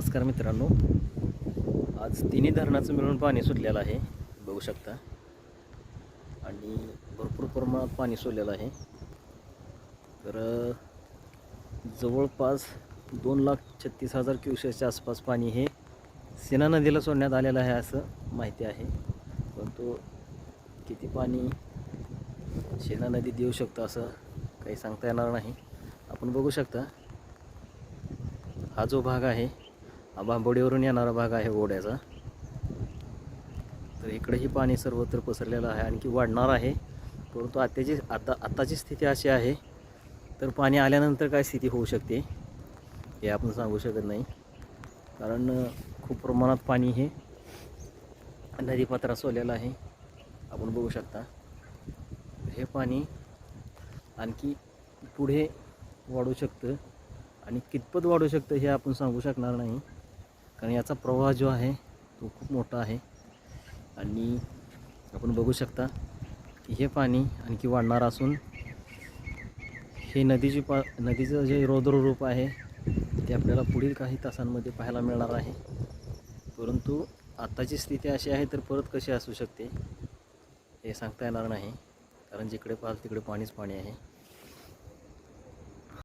नमस्कार मित्रांनो, आज तिन्ही धरणाचं मिळून पाणी सुटलेलं आहे, बघू शकता. आणि भरपूर प्रमाणात पाणी सोडलेलं आहे. तर जवळपास 2,36,000 क्युसेसच्या आसपास पाणी हे सीना नदीला सोडण्यात आलेलं आहे असं माहिती आहे. परंतु किती पाणी सीना नदी देऊ शकतं असं काही सांगता येणार नाही. आपण बघू शकता, हा जो भाग आहे हा बांबोडीवरून येणारा भाग आहे ओढ्याचा. तर इकडेही पाणी सर्वत्र पसरलेलं आहे, आणखी वाढणार आहे. परंतु आताची स्थिती अशी आहे, तर पाणी आल्यानंतर काय स्थिती होऊ शकते हे आपण सांगू शकत नाही. कारण खूप प्रमाणात पाणी हे नदीपात्रात सोडलेलं आहे. आपण बघू शकता, हे पाणी आणखी पुढे वाढू शकतं आणि कितपत वाढू शकतं हे आपण सांगू शकणार नाही. कारण याचा प्रवाह जो आहे तो खूप मोठा आहे. आणि आपण बघू शकता की हे पाणी आणखी वाढणार असून हे नदीचं जे रौद्ररूप आहे ते आपल्याला पुढील काही तासांमध्ये पाहायला मिळणार आहे. परंतु आत्ताची स्थिती अशी आहे, तर परत कशी असू शकते हे सांगता येणार नाही. कारण जिकडे पाहाल तिकडे पाणीच पाणी आहे.